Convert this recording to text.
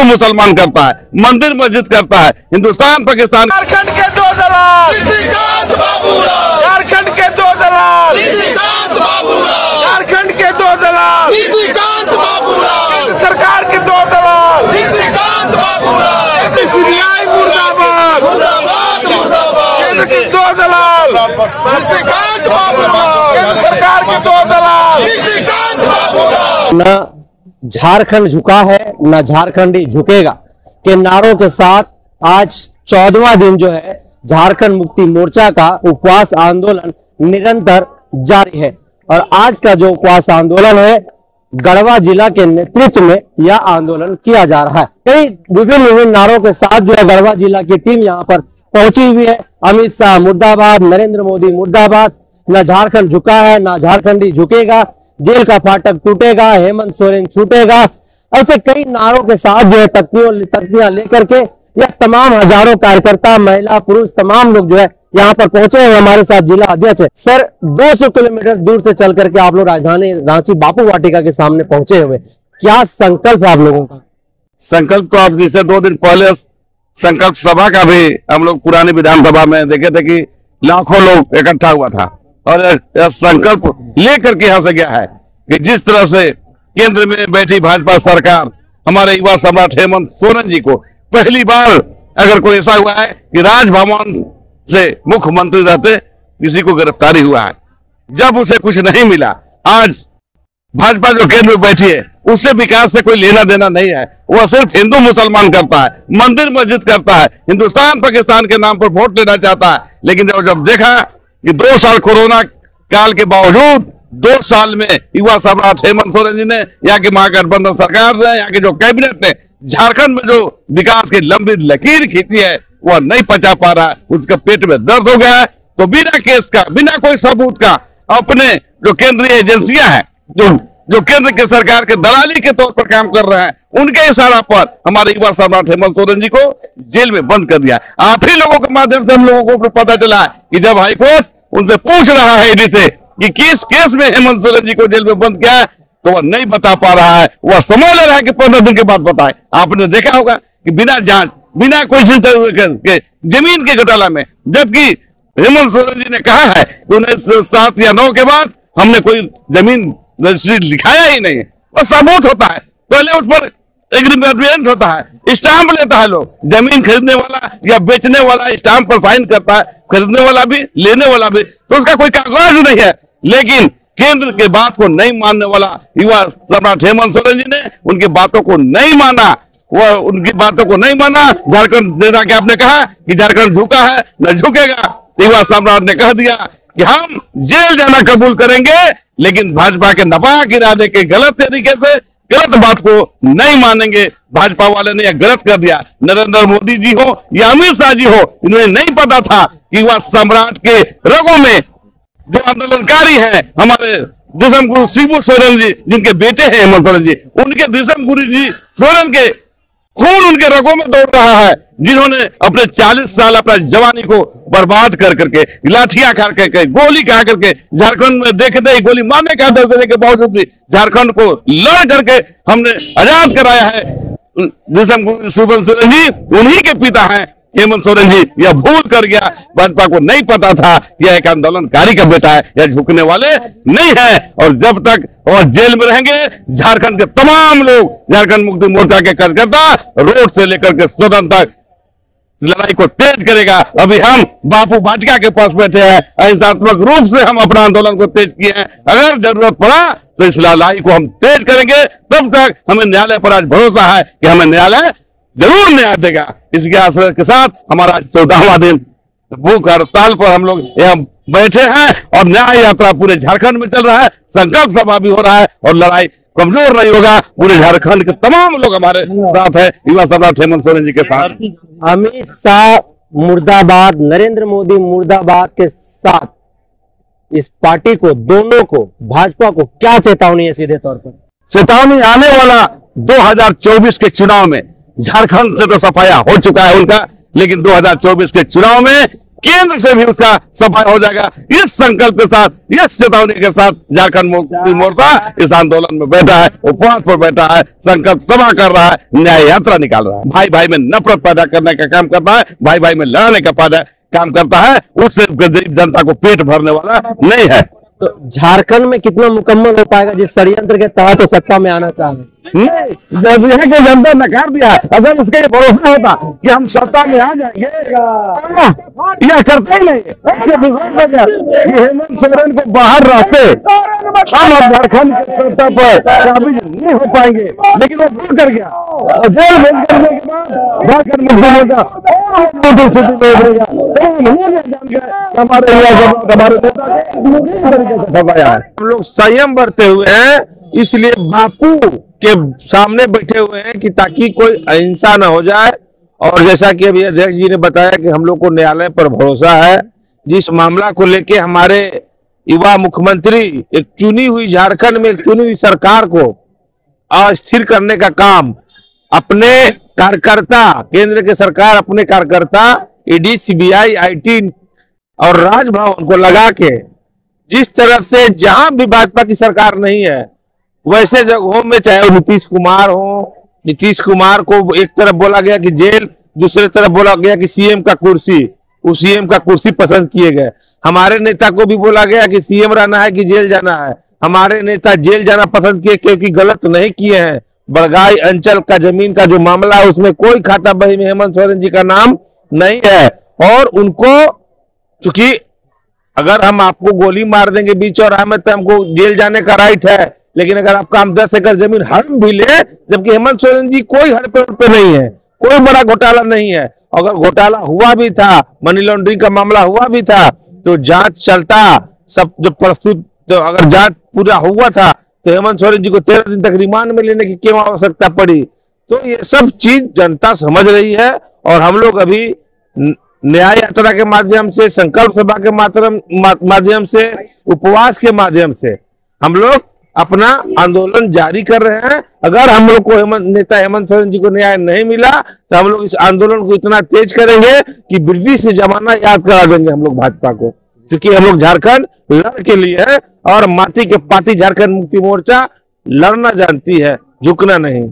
मुसलमान करता है, मंदिर मस्जिद करता है। हिंदुस्तान पाकिस्तान झारखंड के दो दलाल, झारखंड के दो दलाल, झारखंड के दो दलाल, केंद्र सरकार के दो दलाल, सीबीआई मुर्दाबाद, केंद्र के दो दलाल, केंद्र सरकार के दो दलाल। न झारखंड झुका है न झारखंडी झुकेगा के नारों के साथ आज 14वां दिन जो है झारखंड मुक्ति मोर्चा का उपवास आंदोलन निरंतर जारी है। और आज का जो उपवास आंदोलन है गढ़वा जिला के नेतृत्व में यह आंदोलन किया जा रहा है। कई विभिन्न नारों के साथ जो है गढ़वा जिला की टीम यहाँ पर पहुंची हुई है। अमित शाह मुर्दाबाद, नरेंद्र मोदी मुर्दाबाद, न झारखंड झुका है न झारखंडी झुकेगा, जेल का फाटक टूटेगा, हेमंत सोरेन छूटेगा, ऐसे कई नारों के साथ जो है तख्तियां लेकर के यह तमाम हजारों कार्यकर्ता, महिला, पुरुष तमाम लोग जो है यहाँ पर पहुंचे हैं। हमारे साथ जिला अध्यक्ष है। सर, 200 किलोमीटर दूर से चल करके आप लोग राजधानी रांची बापू वाटिका के सामने पहुंचे हुए, क्या संकल्प है आप लोगों का? संकल्प तो आप जिसे 2 दिन पहले संकल्प सभा का भी हम लोग पुरानी विधानसभा में देखे थे कि लाखों लोग इकट्ठा हुआ था और यह संकल्प लेकर के यहाँ से गया है कि जिस तरह से केंद्र में बैठी भाजपा सरकार हमारे युवा सम्राट हेमंत सोरेन जी को पहली बार अगर कोई ऐसा हुआ है कि राजभवन से मुख्यमंत्री रहते किसी को गिरफ्तारी हुआ है, जब उसे कुछ नहीं मिला, आज भाजपा जो केंद्र में बैठी है उससे विकास से कोई लेना देना नहीं है। वह सिर्फ हिंदू मुसलमान करता है, मंदिर मस्जिद करता है, हिंदुस्तान पाकिस्तान के नाम पर वोट लेना चाहता है। लेकिन जब देखा कि 2 साल कोरोना काल के बावजूद 2 साल में युवा सम्राट हेमंत सोरेन जी ने, यहाँ की महागठबंधन सरकार ने, यहाँ के जो कैबिनेट ने झारखंड में जो विकास की लंबी लकीर खींची है वह नहीं पचा पा रहा है, उसका पेट में दर्द हो गया है। तो बिना केस का, बिना कोई सबूत का अपने जो केंद्रीय एजेंसियां हैं, जो केंद्र के सरकार के दलाली के तौर पर काम कर रहे हैं, उनके इशारा पर हमारे युवा सम्राट हेमंत सोरेन जी को जेल में बंद कर दिया। आप ही लोगों के माध्यम से हम लोगों को पता चला है कि जब हाईकोर्ट उनसे पूछ रहा है ईडी से कि किस केस में हेमंत सोरेन जी को जेल में बंद किया है, तो वह नहीं बता पा रहा है। वह समझ ले रहा है कि 15 दिन के बाद बताए। आपने देखा होगा कि बिना जांच, बिना कोई के जमीन के घोटाला में, जबकि हेमंत सोरेन जी ने कहा है कि 1907 या 9 के बाद हमने कोई जमीन रजिस्ट्री लिखाया ही नहीं है। वह सबूत होता है, पहले उस पर एग्रीमेंट होता है, स्टाम्प लेता है लोग, जमीन खरीदने वाला या बेचने वाला स्टाम्प पर साइन करता है, खरीदने वाला भी लेने वाला भी, तो उसका कोई कागज नहीं है। लेकिन केंद्र के बात को नहीं मानने वाला युवा सम्राट हेमंत सोरेन जी ने उनकी बातों को नहीं माना, वह उनकी बातों को नहीं माना। झारखंड जैसा कि आपने कहा कि झारखंड झुका है न झुकेगा, युवा सम्राट ने कह दिया कि हम जेल जाना कबूल करेंगे, लेकिन भाजपा के नापाक इरादे के गलत तरीके से गलत बात को नहीं मानेंगे। भाजपा वाले ने यह गलत कर दिया। नरेंद्र मोदी जी हो या अमित शाह जी हो, इन्हें नहीं पता था कि युवा सम्राट के रगों में जो आंदोलनकारी हैं, हमारे दिसम गुरु शिबू सोरेन जी, जिनके बेटे हैं हेमंत सोरेन जी, उनके दिसम गुरु जी सोरेन के खून उनके रगों में दौड़ रहा है, जिन्होंने अपने 40 साल अपना जवानी को बर्बाद कर करके, लाठियां खा करके, गोली खा करके, झारखंड में देखते ही गोली मारने का डर देने के बावजूद भी झारखंड को लड़ करके हमने आजाद कराया है। दिसम गुरु शिबू सोरेन जी उन्हीं के पिता हैं हेमंत सोरेन जी। यह भूल कर गया, भाजपा को नहीं पता था यह एक आंदोलनकारी का बेटा है, यह झुकने वाले नहीं है। और जब तक और जेल में रहेंगे, झारखंड के तमाम लोग, झारखंड मुक्ति मोर्चा के कार्यकर्ता रोड से लेकर के सदन तक लड़ाई को तेज करेगा। अभी हम बापू वाटिका के पास बैठे हैं, अहिंसात्मक रूप से हम अपना आंदोलन को तेज किए हैं। अगर जरूरत पड़ा तो इस लड़ाई को हम तेज करेंगे। तब तक हमें न्यायालय पर आज भरोसा है कि हमें न्यायालय जरूर न्याय देगा। इसके आश्रय के साथ हमारा 14वां दिन भूख हड़ताल पर हम लोग यहाँ बैठे हैं और न्याय यात्रा पूरे झारखंड में चल रहा है। संकल्प सभा भी हो रहा है और लड़ाई कमजोर नहीं होगा। पूरे झारखंड के तमाम लोग हमारे साथ है, युवा सम्राट हेमंत सोरेन जी के साथ। अमित शाह मुर्दाबाद, नरेंद्र मोदी मुर्दाबाद के साथ इस पार्टी को, दोनों को, भाजपा को क्या चेतावनी है सीधे तौर पर? चेतावनी आने वाला 2024 के चुनाव में, झारखंड से तो सफाया हो चुका है उनका, लेकिन 2024 के चुनाव में केंद्र से भी उसका सफाई हो जाएगा। इस संकल्प के साथ, इस चेतावनी के साथ झारखंड मुक्ति मोर्चा इस आंदोलन में बैठा है, उपवास पर बैठा है, संकल्प सभा कर रहा है, न्याय यात्रा निकाल रहा है। भाई भाई में नफरत पैदा करने का काम करता है, भाई भाई में लड़ने का काम करता है, उससे गरीब जनता को पेट भरने वाला नहीं है। तो झारखंड में कितना मुकम्मल हो पाएगा जिस षड्यंत्र के तहत तो सत्ता में आना चाह रहे हैं? जब यहाँ के जनता नकार दिया, अगर उसके भरोसा होता कि हम सत्ता में आ जाएंगे, यह करते ही नहीं। हेमंत सोरेन को बाहर रहते हम झारखंड के सत्ता पर काबिज नहीं हो पाएंगे, लेकिन वो भूल कर गया। जेल बंद करने के बाद झारखंड मुक्ति मोर्चा हमारे हम लोग संयम बरते हुए हैं, इसलिए बापू के सामने बैठे हुए हैं कि ताकि कोई अहिंसा न हो जाए। और जैसा कि अभी अध्यक्ष जी ने बताया कि हम लोग को न्यायालय पर भरोसा है। जिस मामला को लेके हमारे युवा मुख्यमंत्री एक चुनी हुई झारखंड में एक चुनी हुई सरकार को अस्थिर करने का काम अपने कार्यकर्ता, केंद्र के सरकार अपने कार्यकर्ता ईडी, सीबीआई, आईटी और राजभवन को लगा के जिस तरह से जहां भी भाजपा की सरकार नहीं है वैसे जगहों में, चाहे नीतीश कुमार हो, नीतीश कुमार को एक तरफ बोला गया कि जेल, दूसरे तरफ बोला गया कि सीएम का कुर्सी, उस सीएम का कुर्सी पसंद किए गए। हमारे नेता को भी बोला गया कि सीएम रहना है कि जेल जाना है। हमारे नेता जेल जाना पसंद किए क्योंकि गलत नहीं किए हैं। बड़गाई अंचल का जमीन का जो मामला है उसमें कोई खाता बही में हेमंत सोरेन जी का नाम नहीं है। और उनको चूंकि अगर हम आपको गोली मार देंगे बीच चौराहे में तो हमको जेल जाने का राइट है, लेकिन अगर आपका हम 10 एकड़ जमीन हड़प भी ले, जबकि हेमंत सोरेन जी कोई हड़प पे नहीं है, कोई बड़ा घोटाला नहीं है। अगर घोटाला हुआ भी था, मनी लॉन्ड्रिंग का मामला हुआ भी था, तो जांच चलता, सब जो प्रस्तुत, तो अगर जांच पूरा हुआ था तो हेमंत सोरेन जी को 13 दिन तक रिमांड में लेने की क्यों आवश्यकता पड़ी? तो ये सब चीज जनता समझ रही है। और हम लोग अभी न्याय यात्रा के माध्यम से, संकल्प सभा के माध्यम से, उपवास के माध्यम से हम लोग अपना आंदोलन जारी कर रहे हैं। अगर हम लोग को नेता हेमंत सोरेन जी को न्याय नहीं मिला तो हम लोग इस आंदोलन को इतना तेज करेंगे कि ब्रिटिश से जमाना याद करा देंगे हम लोग भाजपा को, क्योंकि हम लोग झारखंड लड़ के लिए है और माटी के पार्टी झारखंड मुक्ति मोर्चा लड़ना जानती है, झुकना नहीं।